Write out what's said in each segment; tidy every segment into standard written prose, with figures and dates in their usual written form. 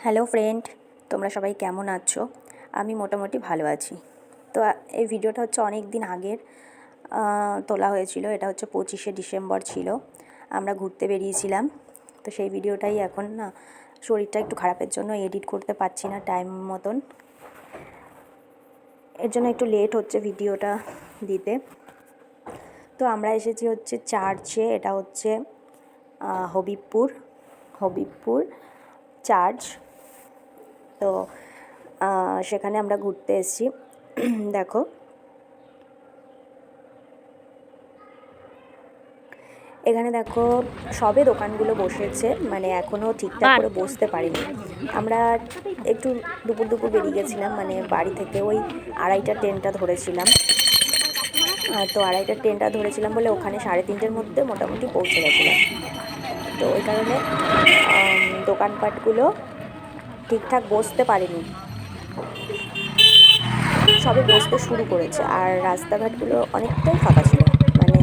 Hello friend, তোমরা সবাই কেমন আছো? আমি মোটামুটি ভালো আছি। তো এই ভিডিওটা হচ্ছে অনেক দিন আগের তোলা হয়েছিল। এটা হচ্ছে 25শে ডিসেম্বর ছিল। আমরা ঘুরতে বেরিয়েছিলাম। তো সেই ভিডিওটাই এখন না শরীরটা একটু খারাপের জন্য এডিট করতে পারছি না টাইম মতন, এর জন্য একটু লেট হচ্ছে ভিডিওটা দিতে। তো আমরা এসেছি হচ্ছে চার্চে। এটা হচ্ছে হবিবপুর চার্চ। তো সেখানে আমরা ঘুরতে এসেছি। দেখো, এখানে দেখো সবে দোকানগুলো বসেছে, মানে এখনও ঠিকঠাক করে বসতে পারিনি। আমরা একটু দুপুর বেরিয়ে গেছিলাম, মানে বাড়ি থেকে ওই 2:30টার ট্রেনটা ধরেছিলাম। তো 2:30টার ট্রেনটা ধরেছিলাম বলে ওখানে 3:30টার মধ্যে মোটামুটি পৌঁছে গেছিলাম। তো ওই কারণে দোকানপাটগুলো ঠিকঠাক বসতে পারেনি, সবে বসতে শুরু করেছে। আর রাস্তাঘাটগুলো অনেকটাই ফাঁকা ছিল, মানে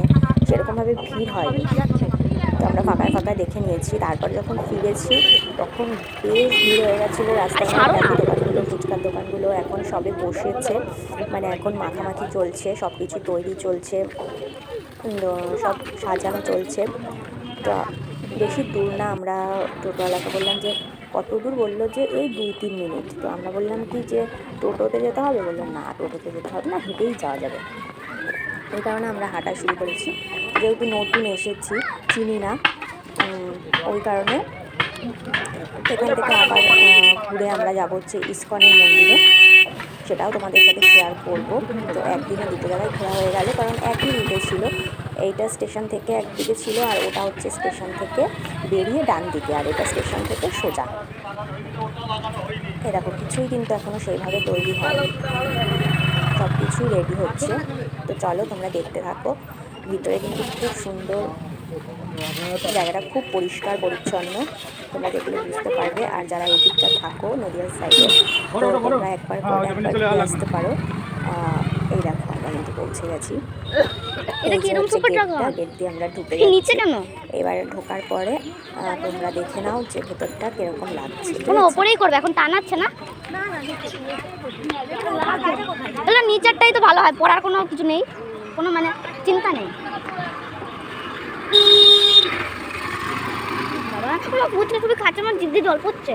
সেরকমভাবে ভিড় হয়নি। তো আমরা ফাঁকায় দেখে নিয়েছি। তারপর যখন ফিরেছি তখন বেশ ভিড় হয়ে গেছিলো রাস্তাঘাট। দোকানগুলো, ফুচকার দোকানগুলো এখন সবে বসেছে, মানে এখন মাখামাখি চলছে, সব কিছু তৈরি চলছে, সব সাজানো চলছে। তো বেশি দূর না, আমরা টোটোওয়ালাকে বললাম যে কত দূর, বললো যে এই 2-3 মিনিট। তো আমরা বললাম কি যে টোটোতে যেতে হবে? বললো না, টোটোতে যেতে হবে না, হেঁটেই যাওয়া যাবে। এই কারণে আমরা হাঁটা শুরু করেছি, যেহেতু নতুন এসেছি, চিনি না, ওই কারণে। এখান থেকে আবার ঘুরে আমরা যাবো হচ্ছে ইসকনের মন্দিরে, সেটাও তোমাদের সাথে শেয়ার করব। তো একদিনে দুটো জায়গায় ঘোরা হয়ে গেল, কারণ একই রুটে ছিল। এইটা স্টেশন থেকে একদিকে ছিল, আর ওটা হচ্ছে স্টেশন থেকে বেরিয়ে ডান দিকে, আর এটা স্টেশন থেকে সোজা। এরকম কিছুই কিন্তু এখনও সেইভাবে তৈরি হয়নি, সব কিছুই রেডি হচ্ছে। তো চলো তোমরা দেখতে থাকো। ভিতরে কিন্তু খুব সুন্দর, জায়গাটা খুব পরিষ্কার পরিচ্ছন্ন, তোমরা দেখলে বুঝতে পারবে। আর যারা এদিকটা থাকো নদিয়ার সাইডে, তো তোমরা একবার ঘুরে আসতে পারো। এই দেখো, আমরা কিন্তু পৌঁছে গেছি। এই যে হচ্ছে গেটটা, গেট দিয়ে আমরা ঢুকে যাচ্ছি। এবার ঢোকার পরে তোমরা দেখে নাও যে ভেতরটা কিরকম লাগছে। ওপরেই করবে, এখন টানাচ্ছে না, তাহলে নিচেরটাই তো ভালো হয়, পড়ার কোনো কিছু নেই, কোনো মানে চিন্তা নেই। বাবা পুচকে খুবই খাচ্ছে, আমার জিভ দিয়ে জল পড়ছে।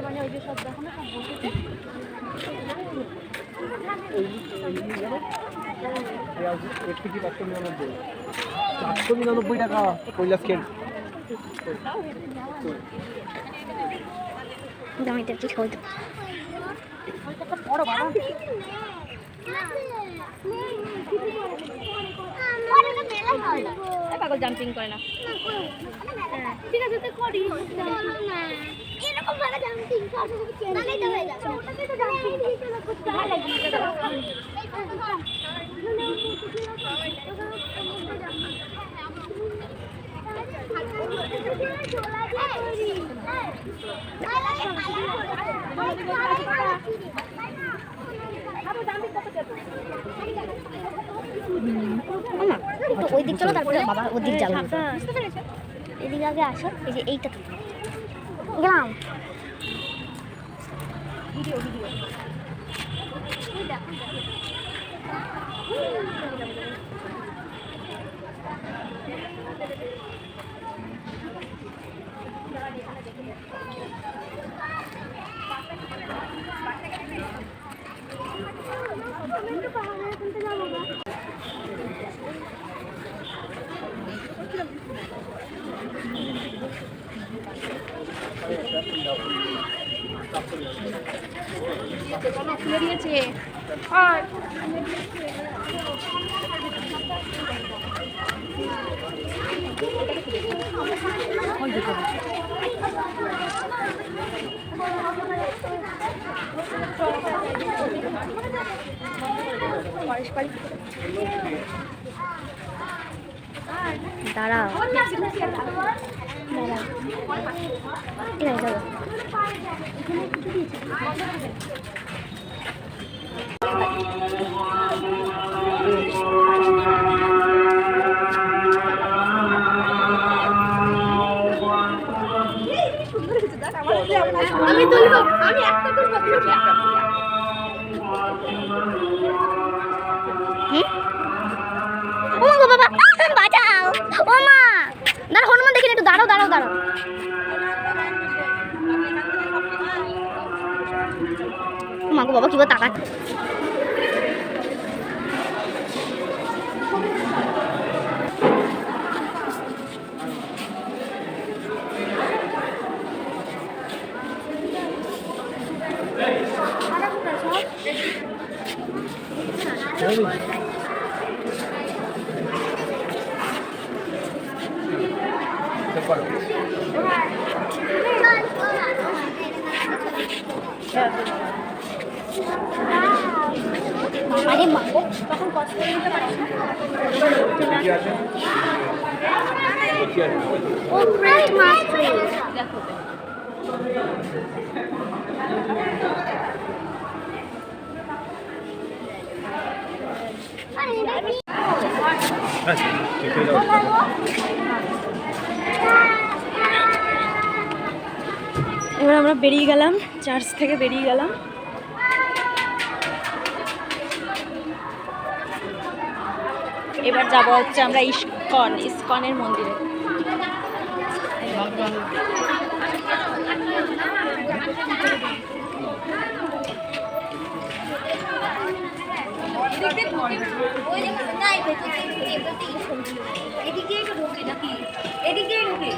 মানে ওই যে সব দেখো না, সব বসেছে। 499 টাকা কৈলাস খেল। জামাইটা কি খাওয়াতে পাগল জাম্পিং করে না, ঠিক আছে তো করি এরকম ভাবে জাম্পিং করে নালেই তো হয়ে যাবে, ওটাতে তো জাম্পিং করতে ভালো লাগে। ওই দিক চলো, তারপরে বাবা ওই দিক যাবো। এদিকে আগে আসো, এই যে এইটা তো গেলাম। ভিডিও দেখে। দাঁড়াও, আমি তুলবো, আমি একটা তুলবো, ও গো বাবা, বাঁচাও ও মা। দাঁড়া হনুমান দেখি একটু, দাঁড়াও দাঁড়াও দাঁড়াও। মা গো বাবা, কি বল টাকা। আরে মা গো, তখন কষ্ট নিতে পারছি না। ও ক্রিসমাস ট্রি দেখো। এবার আমরা বেরিয়ে গেলাম, চার্চ থেকে বেরিয়ে গেলাম। এবার যাব হচ্ছে আমরা ইস্কনের মন্দিরে। এদিকে ঢুকে নাকি, এদিকে ঢুকে।